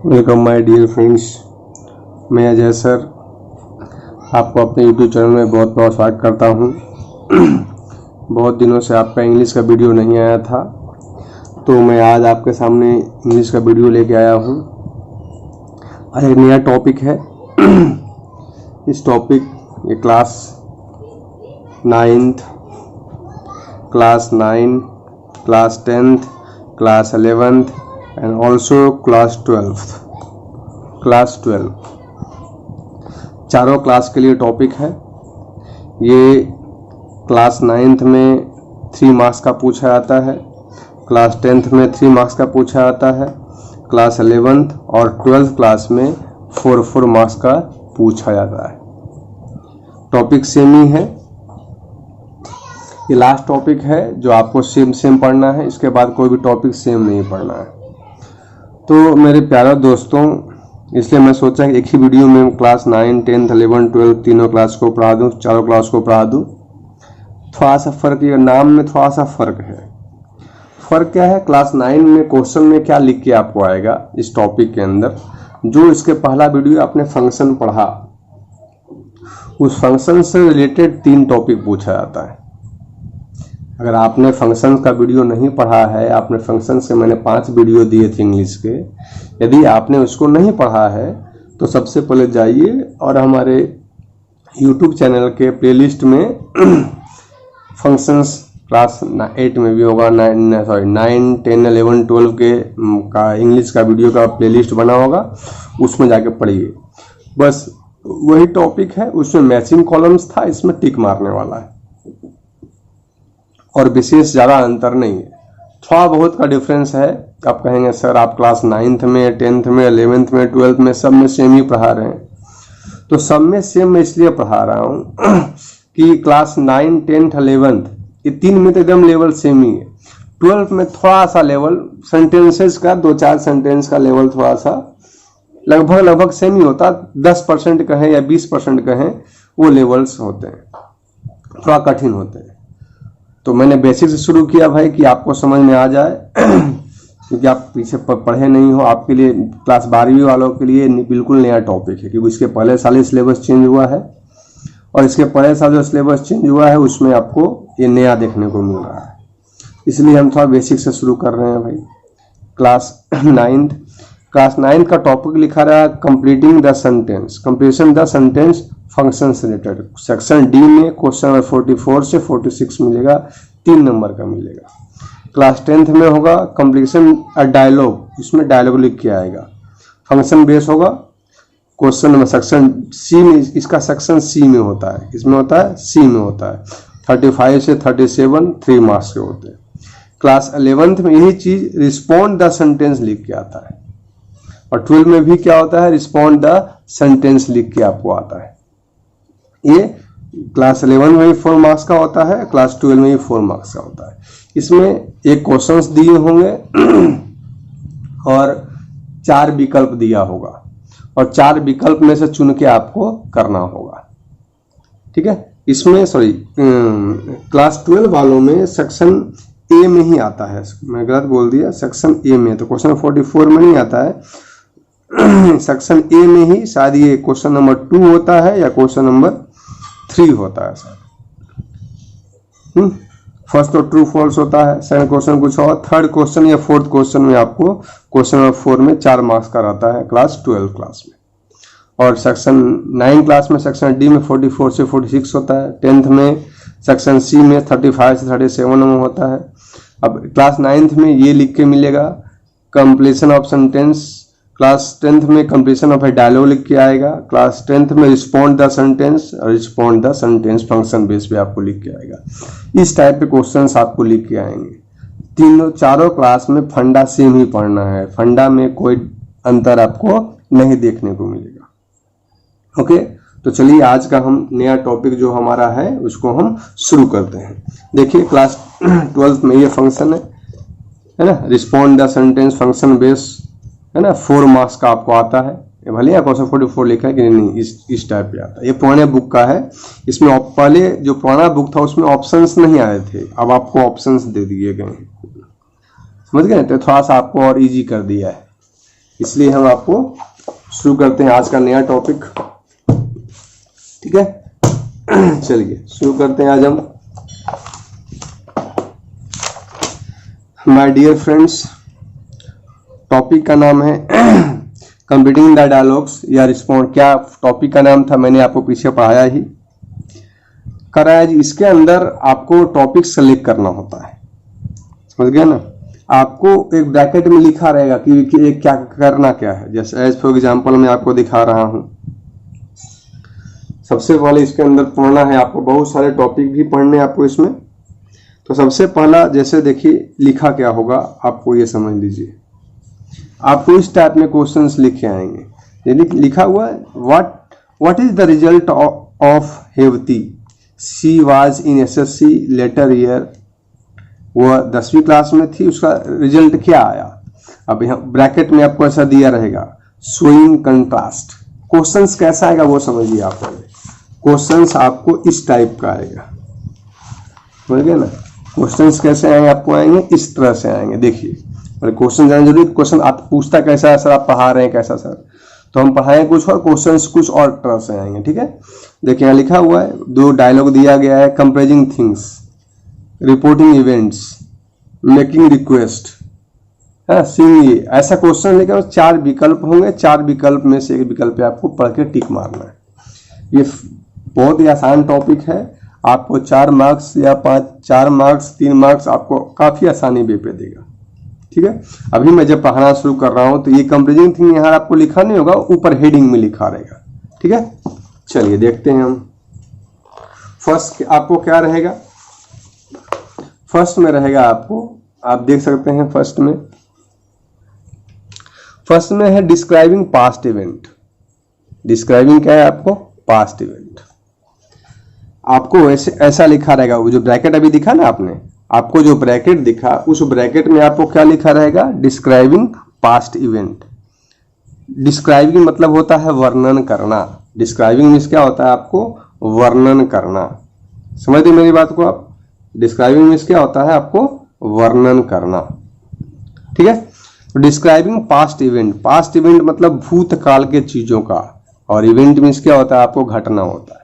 Welcome my dear friends. मैं Ajay sir आपको अपने यूट्यूब चैनल में बहुत बहुत स्वागत करता हूं। बहुत दिनों से आपका इंग्लिश का वीडियो नहीं आया था, तो मैं आज आपके सामने इंग्लिश का वीडियो लेके आया हूं। आज एक नया टॉपिक है। इस टॉपिक ये class 9th, class 9, class 10th, class 11th and also class 12th, चारों क्लास के लिए टॉपिक है। ये क्लास 9th में 3 मार्क्स का पूछा जाता है, क्लास 10th में 3 मार्क्स का पूछा जाता है, क्लास 11th और 12th क्लास में 4 मार्क्स का पूछा जाता है। टॉपिक सेम ही है। ये लास्ट टॉपिक है जो आपको सेम पढ़ना है। इसके बाद कोई भी टॉपिक सेम नहीं पढ़ना है। तो मेरे प्यारे दोस्तों, इसलिए मैं सोचा कि एक ही वीडियो में क्लास 9, 10, 11, 12 तीनों क्लास को पढ़ा दूं, चारों क्लास को पढ़ा दूं। थोड़ा सा फर्क, ये नाम में थोड़ा सा फर्क है। फर्क क्या है? क्लास 9 में क्वेश्चन में क्या लिख के आपको आएगा इस टॉपिक के अंदर, जो इसके पहला वीडियो आपने फंक्शन पढ़ा, उस फंक्शन से रिलेटेड 3 टॉपिक पूछा जाता है। अगर आपने फंक्शन का वीडियो नहीं पढ़ा है, आपने फंक्शन से मैंने 5 वीडियो दिए थे इंग्लिश के, यदि आपने उसको नहीं पढ़ा है तो सबसे पहले जाइए और हमारे YouTube चैनल के प्लेलिस्ट में फंक्शंस क्लास 8 में भी होगा, 9, 10, 11, 12 के का इंग्लिश का वीडियो का प्लेलिस्ट बना होगा, उसमें जाके पढ़िए। बस वही टॉपिक है, उसमें मैचिंग कॉलम्स था, इसमें टिक मारने वाला है और विशेष ज़्यादा अंतर नहीं है। थोड़ा बहुत का डिफरेंस है। आप कहेंगे सर आप क्लास 9th में, 10th में, 11th में, 12th में सब में सेम ही पढ़ा रहे हैं। तो सब में सेम मैं इसलिए पढ़ा रहा हूँ कि क्लास 9, 10th, 11th ये 3 में तो एकदम लेवल सेम ही है। 12th में थोड़ा सा लेवल सेंटेंसेस का 2-4 सेंटेंस का लेवल थोड़ा सा लगभग सेम ही होता। 10% कहें या 20% कहें, वो लेवल्स होते हैं, थोड़ा कठिन होते हैं। तो मैंने बेसिक से शुरू किया भाई कि आपको समझ में आ जाए क्योंकि आप पीछे पढ़े नहीं हो। आपके लिए क्लास 12वीं वालों के लिए बिल्कुल नया टॉपिक है, क्योंकि इसके पहले साल ही सिलेबस चेंज हुआ है और इसके पहले साल जो सिलेबस चेंज हुआ है उसमें आपको ये नया देखने को मिल रहा है। इसलिए हम थोड़ा बेसिक से शुरू कर रहे हैं भाई। क्लास 9 का टॉपिक लिखा रहा है completing the sentence, completion the sentence function से रिलेटेड। सेक्शन डी में क्वेश्चन नंबर 44 से 46 मिलेगा, 3 नंबर का मिलेगा। क्लास 10th में होगा कंप्लीशन अ डायलॉग, इसमें डायलॉग लिख के आएगा। फंक्शन बेस होगा। क्वेश्चन नंबर सेक्शन सी में, इसका सेक्शन सी में होता है, इसमें होता है सी में होता है। 35 से 37 3 मार्क्स के होते हैं। क्लास 11th में यही चीज रिस्पॉन्ड द सेंटेंस लिख के आता है और 12 में भी क्या होता है, रिस्पॉन्ड द सेंटेंस लिख के आपको आता है। ये क्लास 11 में भी 4 मार्क्स का होता है, क्लास 12 में भी 4 मार्क्स का होता है। इसमें एक क्वेश्चंस दिए होंगे और 4 विकल्प दिया होगा और 4 विकल्प में से चुन के आपको करना होगा। ठीक है। इसमें क्लास 12 वालों में सेक्शन ए में ही आता है। मैं गलत बोल दिया, सेक्शन ए में, तो क्वेश्चन 44 में नहीं आता है। सेक्शन ए में ही शायद ये क्वेश्चन नंबर 2 होता है या क्वेश्चन नंबर 3 होता है शायद। फर्स्ट तो ट्रू फॉल्स होता है, सेकंड क्वेश्चन कुछ और, थर्ड क्वेश्चन या फोर्थ क्वेश्चन में आपको क्वेश्चन नंबर 4 में 4 मार्क्स का रहता है क्लास 12 क्लास में। और सेक्शन 9 क्लास में सेक्शन डी में 44 से 46 होता है। 10th में सेक्शन सी में 35 से 37 में होता है। अब क्लास 9th में ये लिख के मिलेगा completion of sentence. Class 10th में कंप्लीशन ऑफ ए डायलॉग लिख के आएगा। क्लास 10th में रिस्पॉन्ड द सेंटेंस, और respond the sentence function base पे आपको लिख के आएगा। इस टाइप के क्वेश्चंस आपको लिख के आएंगे। चारों क्लास में फंडा सेम ही पढ़ना है, फंडा में कोई अंतर आपको नहीं देखने को मिलेगा। ओके, तो चलिए आज का हम नया टॉपिक जो हमारा है उसको हम शुरू करते हैं। देखिए क्लास 12th में ये फंक्शन है ना, respond the sentence function base है ना, 4 मार्क्स का आपको आता है। ये भले यहाँ क्वेश्चन 44 लिखा है कि नहीं, इस टाइप पे आता है। ये पुराने बुक का है। इसमें पहले जो पुराना बुक था उसमें ऑप्शंस नहीं आए थे, अब आपको ऑप्शंस दे दिए गए हैं। समझ गए? तो थोड़ा सा आपको और इजी कर दिया है। इसलिए हम आपको शुरू करते हैं आज का नया टॉपिक। ठीक है, चलिए शुरू करते हैं आज हम। माय डियर फ्रेंड्स, टॉपिक का नाम है कंप्लीटिंग द डायलॉग्स या रिस्पॉन्ड। क्या टॉपिक का नाम था, मैंने आपको पीछे पढ़ाया ही कराया जी। इसके अंदर आपको टॉपिक सेलेक्ट करना होता है, समझ गया ना। आपको एक ब्रैकेट में लिखा रहेगा कि एक क्या करना क्या है। जैसे एज फॉर एग्जांपल मैं आपको दिखा रहा हूं। सबसे पहले इसके अंदर पढ़ना है आपको, बहुत सारे टॉपिक भी पढ़ने हैं आपको इसमें। तो सबसे पहला जैसे देखिए लिखा क्या होगा, आपको ये समझ लीजिए। आपको इस टाइप में क्वेश्चंस लिखे आएंगे। ये लिखा हुआ है what is the result of हेवती, she was in SSC letter year. वह 10वीं क्लास में थी, उसका रिजल्ट क्या आया। अब यहाँ ब्रैकेट में आपको ऐसा दिया रहेगा शोइंग कंट्रास्ट। क्वेश्चंस कैसा आएगा वो समझिए आप पहले। क्वेश्चंस आपको इस टाइप का आएगा, समझ गए ना। क्वेश्चंस कैसे आएंगे, आपको आएंगे इस तरह से आएंगे। देखिए क्वेश्चन जाना जरूरी। क्वेश्चन आप पूछता कैसा है सर, आप पढ़ा रहे हैं कैसा सर, तो हम पढ़ाएं कुछ और, क्वेश्चंस कुछ और तरह से आएंगे। ठीक है, देखिए यहाँ लिखा हुआ है, 2 डायलॉग दिया गया है। Comparing things, reporting events, making request, है सीइंग। ये ऐसा क्वेश्चन लेकर 4 विकल्प होंगे। 4 विकल्प में से एक विकल्प पे आपको पढ़ के टिक मारना है। ये बहुत ही आसान टॉपिक है। आपको 4 मार्क्स या 4 मार्क्स 3 मार्क्स आपको काफी आसानी वे पे देगा। ठीक है, अभी मैं जब पढ़ाना शुरू कर रहा हूं तो ये कंपेयरिंग थिंग यहाँ आपको लिखा नहीं होगा, ऊपर हेडिंग में लिखा रहेगा। ठीक है, चलिए देखते हैं हम। फर्स्ट आपको क्या रहेगा, फर्स्ट में रहेगा आपको, आप देख सकते हैं फर्स्ट में है डिस्क्राइबिंग पास्ट इवेंट। डिस्क्राइबिंग क्या है आपको, पास्ट इवेंट। आपको ऐसा लिखा रहेगा, वो जो ब्रैकेट अभी दिखा ना आपने, आपको जो ब्रैकेट दिखा उस ब्रैकेट में आपको क्या लिखा रहेगा, डिस्क्राइबिंग पास्ट इवेंट। डिस्क्राइबिंग मतलब होता है वर्णन करना। डिस्क्राइबिंग मीन्स क्या होता है, आपको वर्णन करना। समझते मेरी बात को आप। डिस्क्राइबिंग मीन्स क्या होता है, आपको वर्णन करना। ठीक है, तो describing past event. Past event मतलब भूतकाल के चीजों का, और इवेंट मीन्स क्या होता है, आपको घटना होता है।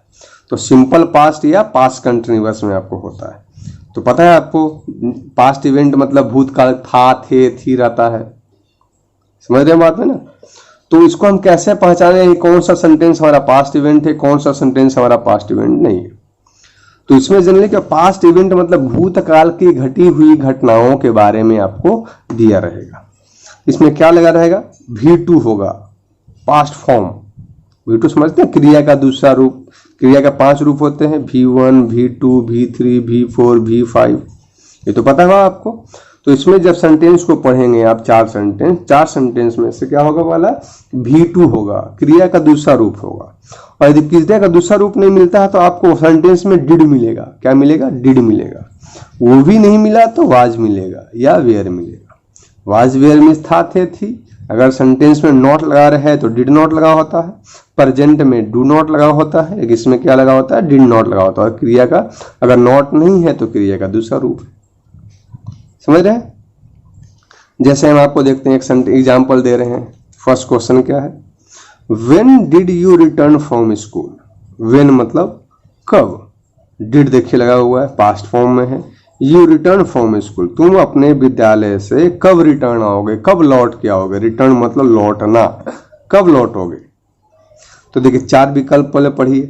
तो सिंपल पास्ट या पास्ट कंटिन्यूअस में आपको होता है। तो पता है आपको, पास्ट इवेंट मतलब भूतकाल, था, थे, थी रहता है। समझ रहे हैं बात में ना। तो इसको हम कैसे पहचाने कौन सा सेंटेंस हमारा पास्ट इवेंट है, कौन सा सेंटेंस हमारा पास्ट इवेंट नहीं है। तो इसमें जनरली क्या, पास्ट इवेंट मतलब भूतकाल की घटी हुई घटनाओं के बारे में आपको दिया रहेगा। इसमें क्या लगा रहेगा, V2 होगा, पास्ट फॉर्म। V2 समझते हैं, क्रिया का दूसरा रूप। क्रिया का 5 रूप होते हैं, V1, V2, V3, V4, V5। ये तो पता होगा आपको। तो इसमें जब सेंटेंस को पढ़ेंगे आप, 4 सेंटेंस में से क्या होगा वाला, V2 होगा, क्रिया का दूसरा रूप होगा। और यदि क्रिया का दूसरा रूप नहीं मिलता है तो आपको सेंटेंस में डिड मिलेगा। क्या मिलेगा, डिड मिलेगा। वो भी नहीं मिला तो वाज मिलेगा या वेयर मिलेगा। वाज वेयर मीन्स था, थे, थी। अगर सेंटेंस में नॉट लगा रहे हैं तो डिड नॉट लगा होता है। प्रेजेंट में डू नॉट लगा होता है, इसमें क्या लगा होता है, डिड नॉट लगा होता है। क्रिया का अगर नॉट नहीं है तो क्रिया का दूसरा रूप है। समझ रहे हैं। जैसे हम आपको देखते हैं, एक एग्जाम्पल दे रहे हैं। फर्स्ट क्वेश्चन क्या है, when did you return from school. When मतलब कब, डिड देखिए लगा हुआ है, पास्ट फॉर्म में है। यू रिटर्न फ्रॉम स्कूल, तुम अपने विद्यालय से कब रिटर्न आओगे, कब लौट के आओगे। रिटर्न मतलब लौटना, कब लौटोगे। तो देखिए 4 विकल्प पहले पढ़िए।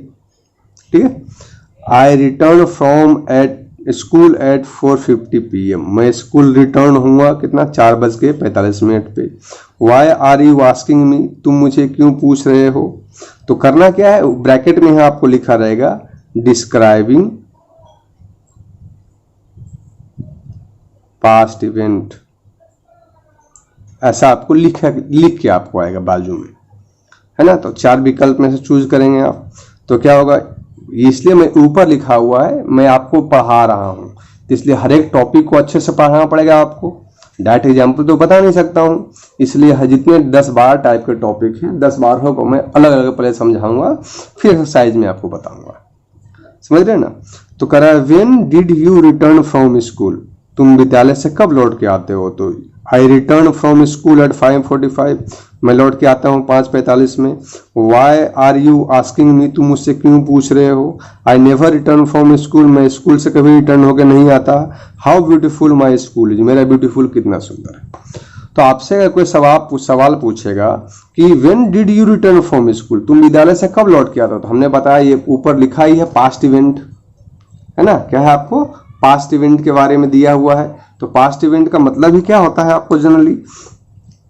ठीक है, I return from at school at 4:50 PM। मैं स्कूल रिटर्न हुआ कितना, 4:45 पे। Why are you asking me, तुम मुझे क्यों पूछ रहे हो। तो करना क्या है, ब्रैकेट में आपको लिखा रहेगा डिस्क्राइबिंग पास्ट इवेंट। ऐसा आपको लिख के आपको आएगा बाजू में, है ना। तो 4 विकल्प में से चूज करेंगे आप। तो क्या होगा, इसलिए मैं ऊपर लिखा हुआ है, मैं आपको पढ़ा रहा हूं, इसलिए हर एक टॉपिक को अच्छे से पढ़ाना पड़ेगा आपको। डायरेक्ट एग्जाम्पल तो बता नहीं सकता हूं, इसलिए जितने 10-12 टाइप के टॉपिक हैं, 10-12 को मैं अलग अलग पहले समझाऊंगा, फिर एक्सरसाइज में आपको बताऊंगा। समझ रहे ना। तो कह रहा है when did you return from school, तुम विद्यालय से कब लौट के आते हो। तो I return from school at 5:45, मैं लौट के आता हूँ 5:45 में। Why are you asking me, तुम मुझसे क्यों पूछ रहे हो। I never return from school, मैं स्कूल से कभी रिटर्न होकर नहीं आता। How beautiful my school is, मेरा ब्यूटीफुल कितना सुंदर है। तो आपसे अगर कोई सवाल पूछेगा कि when did you return from school, तुम विद्यालय से कब लौट के आता, तो हमने बताया ये ऊपर लिखा ही है पास्ट इवेंट, है ना। क्या है, आपको पास्ट इवेंट के बारे में दिया हुआ है। तो पास्ट इवेंट का मतलब ही क्या होता है आपको जनरली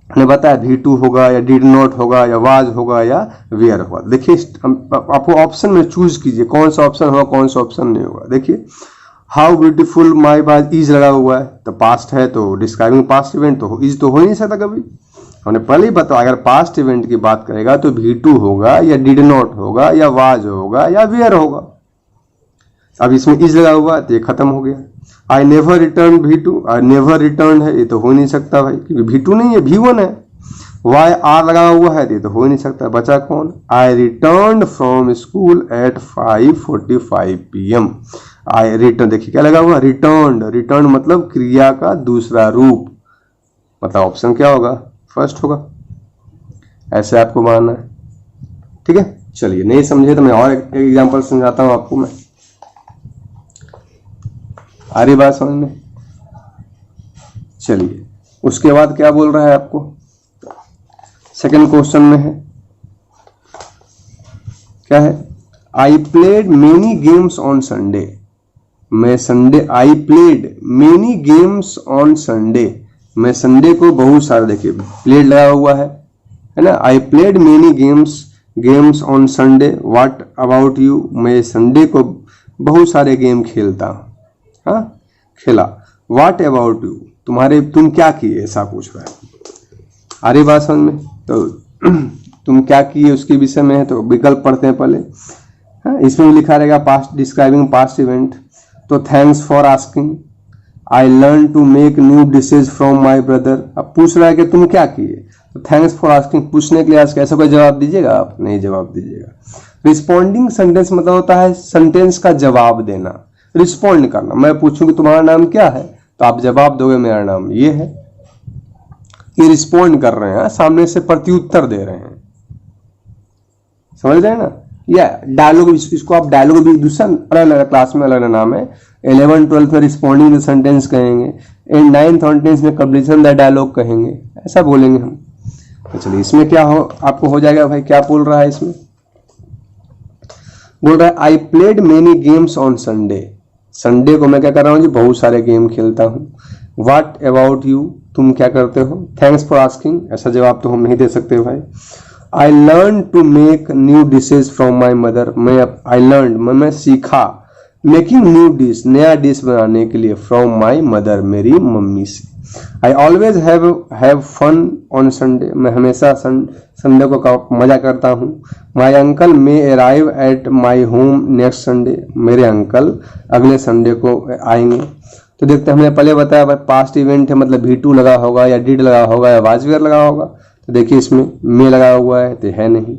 हमने बताया, V2 होगा या डिड नॉट होगा या वाज होगा या वेयर होगा। देखिए आपको ऑप्शन में चूज कीजिए कौन सा ऑप्शन होगा कौन सा ऑप्शन नहीं होगा। देखिए हाउ ब्यूटीफुल माई बाज इज लगा हुआ है, तो पास्ट है तो डिस्क्राइबिंग पास्ट इवेंट, तो इज तो हो ही नहीं सकता कभी। हमने पहले ही बताया अगर पास्ट इवेंट की बात करेगा तो V2 होगा या डिड नॉट होगा या वाज होगा या वेयर होगा। अब इसमें इज लगा हुआ है तो ये खत्म हो गया। आई नेवर रिटर्न V2, आई नेवर रिटर्न है, ये तो हो नहीं सकता भाई क्योंकि V2 नहीं है V1 है। वाई आर लगा हुआ है तो ये तो हो नहीं सकता, बचा कौन। I return from school at 5:45 PM। I return, देखिए क्या लगा हुआ, रिटर्न। रिटर्न मतलब क्रिया का दूसरा रूप, मतलब ऑप्शन क्या होगा, फर्स्ट होगा। ऐसे आपको मानना है, ठीक है। चलिए नहीं समझे तो मैं और एक एग्जांपल समझाता हूं आपको मैं। आ रही बात समझ में। चलिए उसके बाद क्या बोल रहा है आपको, सेकंड क्वेश्चन में है क्या है, I played many games on Sunday. मैं Sunday, I played many games on Sunday, मैं संडे को बहुत सारा, देखिए प्लेड लगा हुआ है ना। I played many games on Sunday. What about you, मैं संडे को बहुत सारे गेम खेलता हूं, हाँ खेला। व्हाट अबाउट यू, तुम क्या किए, ऐसा पूछ रहा है। आ रही बात समझ में। तो तुम क्या किए उसके विषय में है, तो विकल्प पढ़ते हैं पहले। हाँ, इसमें लिखा रहेगा पास्ट, डिस्क्राइबिंग पास्ट इवेंट। तो thanks for asking, I learn to make new dishes from my brother. अब पूछ रहा है कि तुम क्या किए, तो थैंक्स फॉर आस्किंग पूछने के लिए आज कैसे कोई जवाब दीजिएगा आप, नहीं जवाब दीजिएगा। रिस्पॉन्डिंग सेंटेंस मतलब होता है सेंटेंस का जवाब देना, रिस्पॉन्ड करना। मैं पूछूं कि तुम्हारा नाम क्या है, तो आप जवाब दोगे मेरा नाम ये है। ये रिस्पॉन्ड कर रहे हैं, सामने से प्रत्युत्तर दे रहे हैं, समझ रहे हैं ना। या डायलॉग, इसको आप डायलॉग भी दूसरा अलग अलग क्लास में अलग अलग नाम है। 11, 12 में रिस्पॉन्डिंग द सेंटेंस कहेंगे, एंड 9th और 10th में कंप्लीशन द डायलॉग कहेंगे, ऐसा बोलेंगे हम। तो चलिए इसमें क्या हो, आपको हो जाएगा भाई। क्या बोल रहा है इसमें, बोल रहा है I played many games on Sunday. Sunday को मैं क्या कर रहा हूँ जी, बहुत सारे गेम खेलता हूँ। व्हाट अबाउट यू, तुम क्या करते हो। थैंक्स फॉर आस्किंग, ऐसा जवाब तो हम नहीं दे सकते भाई। I learn to make new dishes from my mother, I learn मैं सीखा, मेकिंग न्यू डिश, नया डिश बनाने के लिए, फ्रॉम माई मदर, मेरी मम्मी से। I always have fun on Sunday, मैं हमेशा संडे को मजा करता हूँ। My uncle may arrive at my home next Sunday, मेरे अंकल अगले संडे को आएंगे। तो देखते हैं, हमने पहले बताया पास्ट इवेंट है मतलब V2 लगा होगा या डिड लगा होगा या वाज वेयर लगा होगा। तो देखिए इसमें मे लगा हुआ है तो है नहीं।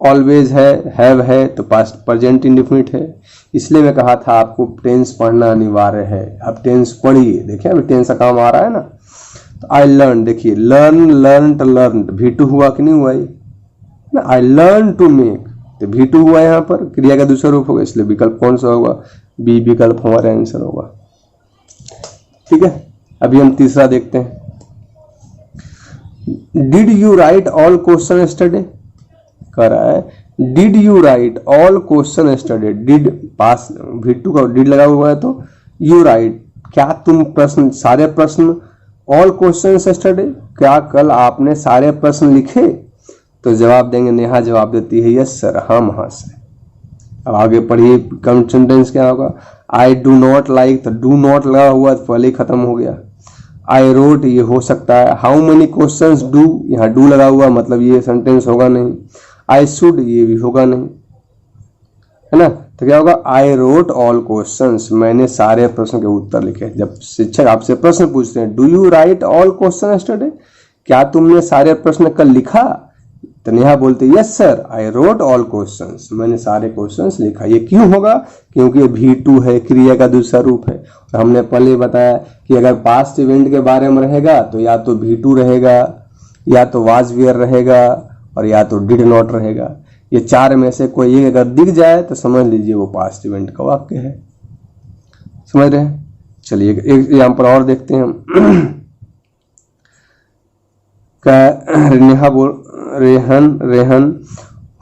ऑलवेज है, हैव है तो पास्ट प्रेजेंट इंडेफिनिट है। इसलिए मैं कहा था आपको टेंस पढ़ना अनिवार्य है। अब टेंस पढ़िए, देखिए अभी टेंस का काम आ रहा है ना। तो आई लर्न, देखिए लर्न, लर्न, V2 हुआ कि नहीं हुआ ना। आई लर्न टू मेक, तो V2 हुआ यहाँ पर, क्रिया का दूसरा रूप होगा, इसलिए विकल्प कौन सा होगा, बी विकल्प हमारा आंसर होगा। ठीक है, अभी हम तीसरा देखते हैं। Did you right all question yesterday, कह रहा है did you right all question yesterday. Did pass V2 का डिड लगा हुआ है तो यू राइट, क्या तुम प्रश्न, सारे प्रश्न, ऑल क्वेश्चन यस्टरडे, क्या कल आपने सारे प्रश्न लिखे। तो जवाब देंगे, नेहा जवाब देती है यस सर, हाँ महाशय। अब आगे पढ़िए कम सेंटेंस क्या होगा। आई डू नॉट लाइक, तो डू नॉट लगा हुआ तो पहले ही खत्म हो गया। आई रोट, ये हो सकता है। हाउ मेनी क्वेश्चंस डू, यहाँ डू लगा हुआ मतलब ये सेंटेंस होगा नहीं। आई शुड, ये भी होगा नहीं, है ना। तो क्या होगा, आई रोट ऑल क्वेश्चंस, मैंने सारे प्रश्न के उत्तर लिखे। जब शिक्षक आपसे प्रश्न पूछते हैं do you right all question yesterday, क्या तुमने सारे प्रश्न कल लिखा, तो नेहा बोलते yes sir I wrote all questions, मैंने सारे क्वेश्चंस लिखा। ये क्यों होगा? क्योंकि ये V2 है, क्रिया का दूसरा रूप है। और हमने पहले बताया कि अगर पास्ट इवेंट के बारे में रहेगा तो या तो V2 रहेगा, या तो वाज वेयर रहेगा, और या तो डिड नॉट रहेगा। ये चार में से कोई एक अगर दिख जाए तो समझ लीजिए वो पास्ट इवेंट का वाक्य है। समझ रहे हैं? चलिए एक एग्जाम्पल और देखते हैं हम। नेहा बोल रेहन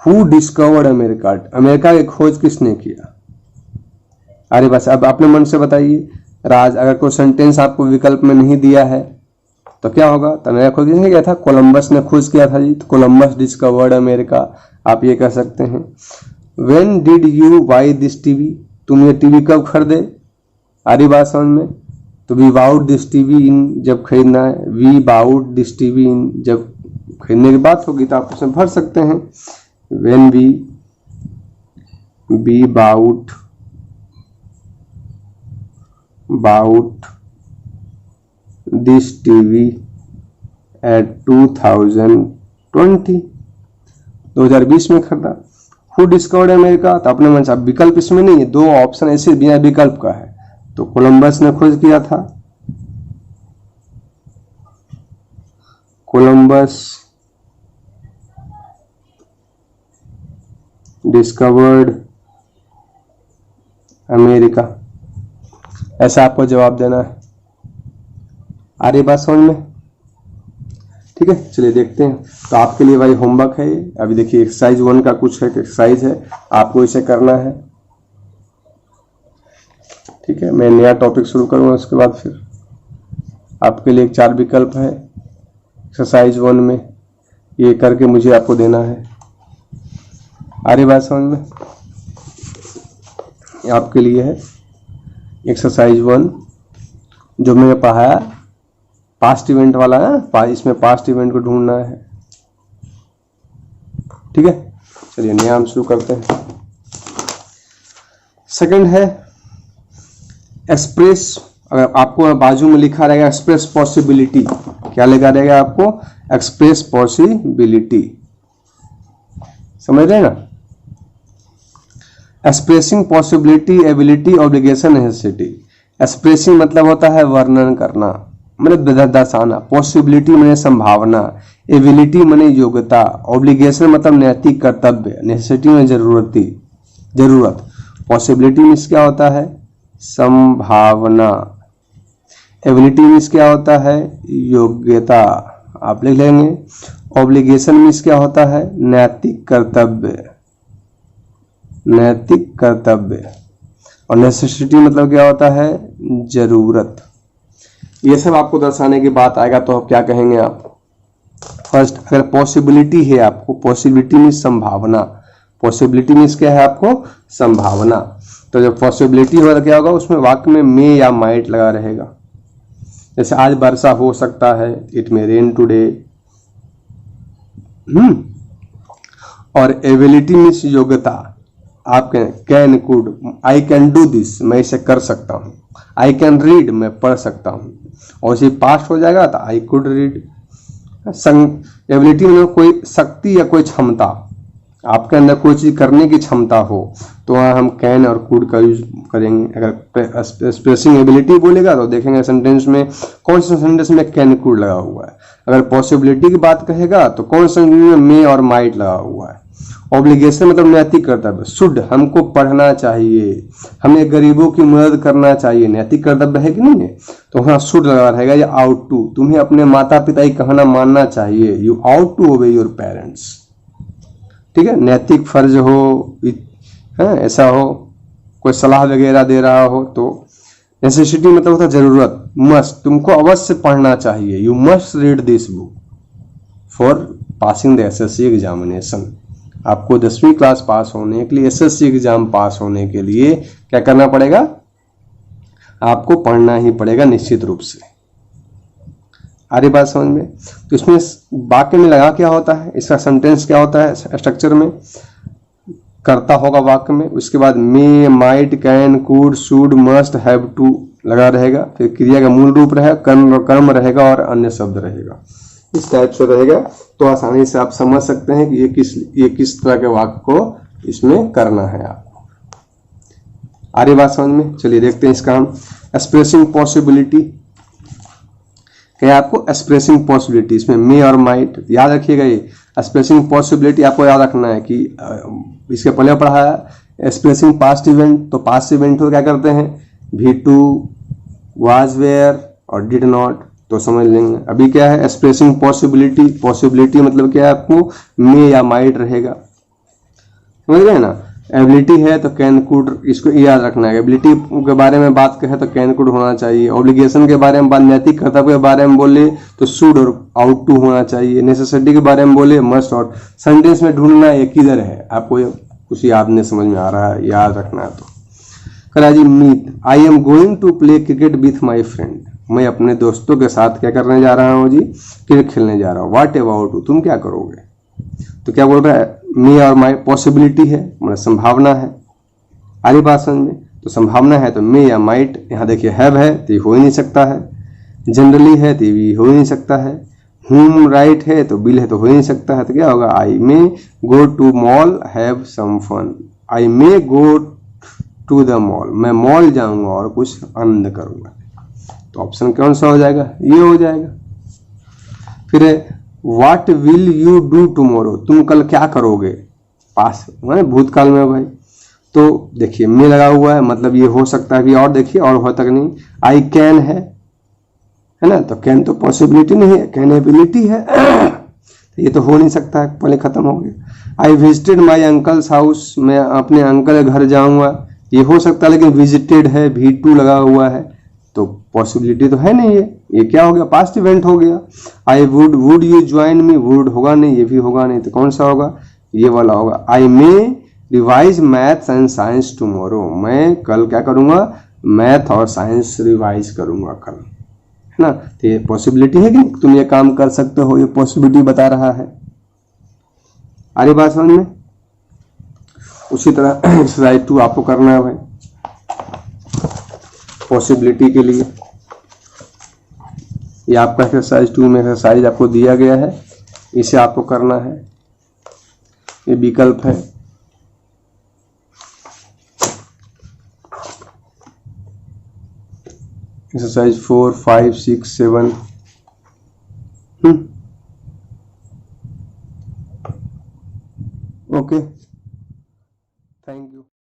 हु डिस्कवर्ड अमेरिका, अमेरिका की खोज किसने किया? अरे बस अब अपने मन से बताइए। राज, अगर कोई सेंटेंस आपको विकल्प में नहीं दिया है तो क्या होगा? तो अमेरिका खोज किसने किया था? कोलंबस ने खोज किया था जी, तो कोलंबस डिस्कवर्ड अमेरिका आप ये कह सकते हैं। When did you buy this TV, तुम ये टीवी कब खरीदे? आरी बात समझ में? तो we bought this TV in, जब खरीदना है। We bought this TV in, जब खरीदने की बात होगी तो आप उसमें भर सकते हैं। When we bought this TV at 2020 में खरीदा। हु डिस्कवर्ड अमेरिका, तो अपने मन से, अब विकल्प इसमें नहीं है, दो ऑप्शन ऐसे बिना विकल्प का है। तो कोलंबस ने खोज किया था, कोलंबस डिस्कवर्ड अमेरिका, ऐसा आपको जवाब देना है। आ रही बात समझ में? ठीक है, चलिए देखते हैं। तो आपके लिए भाई होमवर्क है ये। अभी देखिए एक्सरसाइज 1 का कुछ है, एक्सरसाइज है, आपको इसे करना है। ठीक है, मैं नया टॉपिक शुरू करूंगा, उसके बाद फिर आपके लिए 4 विकल्प है एक्सरसाइज 1 में, ये करके मुझे आपको देना है। आ रही बात समझ में? आपके लिए है एक्सरसाइज 1 जो मैंने पढ़ाया, पास्ट इवेंट वाला है, इसमें पास्ट इवेंट को ढूंढना है। ठीक है, चलिए नया हम शुरू करते हैं। सेकंड है एक्सप्रेस, अगर आपको बाजू में लिखा रहेगा एक्सप्रेस पॉसिबिलिटी, क्या लिखा रहेगा आपको? एक्सप्रेस पॉसिबिलिटी, समझ रहे हैं ना? Expressing possibility, ability, obligation, necessity. Expressing मतलब होता है वर्णन करना, मतलब दर्शाना। पॉसिबिलिटी माने संभावना, एबिलिटी माने योग्यता, ऑब्लिगेशन मतलब नैतिक कर्तव्य, नेसेसिटी में जरूरत। पॉसिबिलिटी मीन्स क्या होता है? संभावना। एबिलिटी मीन्स क्या होता है? योग्यता, आप लिख लेंगे। ऑब्लिगेशन मीन्स क्या होता है? नैतिक कर्तव्य। और नेसेसिटी मतलब क्या होता है? जरूरत। ये सब आपको दर्शाने की बात आएगा तो आप क्या कहेंगे? आप फर्स्ट, अगर पॉसिबिलिटी है आपको, पॉसिबिलिटी मीन्स संभावना, पॉसिबिलिटी मीन्स क्या है आपको? संभावना। तो जब पॉसिबिलिटी होगा क्या होगा? उसमें वाक्य में मे या माइट लगा रहेगा। जैसे आज वर्षा हो सकता है, इट मे रेन टुडे। और एबिलिटी मीन्स योग्यता, आप can, could, I can do this, मैं इसे कर सकता हूँ। आई कैन रीड, मैं पढ़ सकता हूँ। और इसे पास्ट हो जाएगा तो आई कुड रीड। एबिलिटी में कोई शक्ति या कोई क्षमता, आपके अंदर कोई चीज करने की क्षमता हो तो वहाँ हम कैन और कुड का यूज करेंगे। अगर एक्सप्रेसिंग एबिलिटी बोलेगा तो देखेंगे सेंटेंस में कौन सा सेंटेंस में कैन कुड लगा हुआ है। अगर पॉसिबिलिटी की बात कहेगा तो कौन सा सेंटेंस में मे और माइट लगा हुआ है। ऑब्लिगेशन मतलब नैतिक कर्तव्य, शुड, हमको पढ़ना चाहिए, हमें गरीबों की मदद करना चाहिए, नैतिक कर्तव्य है कि नहीं है? तो वहाँ शुड लगा रहेगा। या आउट टू, तुम्हें अपने माता पिता की कहना मानना चाहिए, you ought to obey your parents. ठीक है, नैतिक फर्ज हो, ऐसा हो, कोई सलाह वगैरह दे रहा हो तो। नेसेसिटी मतलब होता है जरूरत, मस्ट, तुमको अवश्य पढ़ना चाहिए, you must read this book for passing the assessee examination. आपको 10वीं क्लास पास होने के लिए, एसएससी एग्जाम पास होने के लिए क्या करना पड़ेगा? आपको पढ़ना ही पड़ेगा निश्चित रूप से। आ रही बात समझ में? तो इसमें वाक्य में लगा क्या होता है, इसका सेंटेंस क्या होता है? स्ट्रक्चर में करता होगा वाक्य में, उसके बाद may, might, can, could, should, must, have to लगा रहेगा। फिर क्रिया का मूल रूप रहेगा, कर्म रहेगा और अन्य शब्द रहेगा। इस टाइप से रहेगा, तो आसानी से आप समझ सकते हैं कि ये किस तरह के वाक्य को इसमें करना है आपको। आ रही बात समझ में? चलिए देखते हैं इसका हम। एक्सप्रेसिंग पॉसिबिलिटी, क्या आपको एक्सप्रेसिंग पॉसिबिलिटी, इसमें मे और माइट याद रखिएगा। ये एक्सप्रेसिंग पॉसिबिलिटी आपको याद रखना है कि इसके पहले पढ़ा है एक्सप्रेसिंग पास्ट इवेंट, तो पास्ट इवेंट को क्या करते हैं, V2 वाज वेयर और डिड नॉट, तो समझ लेंगे। अभी क्या है एक्सप्रेसिंग पॉसिबिलिटी, पॉसिबिलिटी मतलब क्या है आपको मे या माइट रहेगा, समझ गए ना। एबिलिटी है तो कैन कुड, इसको याद रखना है। एबिलिटी के बारे में बात करें तो कैन कुड होना चाहिए। ऑब्लिगेशन के बारे में बात, नैतिक कर्तव्य के बारे में बोले तो शुड और आउट टू होना चाहिए। नेसेसिटी के बारे में बोले मस्ट और। सेंटेंस में ढूंढना है किधर है, आपको कुछ याद नहीं समझ में आ रहा है, याद रखना है। तो करा जी मीट, I am going to play cricket with my friend, मैं अपने दोस्तों के साथ क्या करने जा रहा हूँ जी, क्रिकेट खेलने जा रहा हूँ। व्हाट अबाउट यू, तुम क्या करोगे, तो क्या बोल रहा है मी और माई, पॉसिबिलिटी है मतलब संभावना है। आरी बात समझ में, तो संभावना है तो मे या माइट, यहाँ देखिए हैव है तो ये हो ही नहीं सकता है, जनरली है तो ये हो ही नहीं सकता है, हुम राइट है तो बिल है तो हो ही नहीं सकता है, तो क्या होगा I may go to mall have some fun, I may go to the mall, मैं मॉल जाऊंगा और कुछ आनंद करूंगा, तो ऑप्शन कौन सा हो जाएगा, ये हो जाएगा। फिर what will you do tomorrow, तुम कल क्या करोगे, पास भूतकाल में भाई, तो देखिए मे लगा हुआ है मतलब ये हो सकता है भी, और देखिए और हो तक नहीं। आई कैन है ना, तो कैन तो पॉसिबिलिटी नहीं है, कैन एबिलिटी है तो ये तो हो नहीं सकता है, पहले खत्म हो गया। I visited my uncles house, मैं अपने अंकल के घर जाऊंगा, ये हो सकता है लेकिन विजिटेड है, V2 लगा हुआ है तो पॉसिबिलिटी तो है नहीं, ये क्या हो गया, पास्ट इवेंट हो गया। I would you join me, would होगा नहीं, ये भी होगा नहीं, तो कौन सा होगा, ये वाला होगा। I may revise maths and science tomorrow, मैं कल क्या करूंगा, मैथ और साइंस रिवाइज करूंगा कल, है ना। तो ये पॉसिबिलिटी है कि तुम ये काम कर सकते हो, ये पॉसिबिलिटी बता रहा है। आ रही बात समझ में। उसी तरह एक्सरसाइज 2 आपको करना है भाई, पॉसिबिलिटी के लिए। ये आपका एक्सरसाइज 2 में एक्सरसाइज आपको दिया गया है, इसे आपको करना है, ये विकल्प है। एक्सरसाइज 4, 5, 6, 7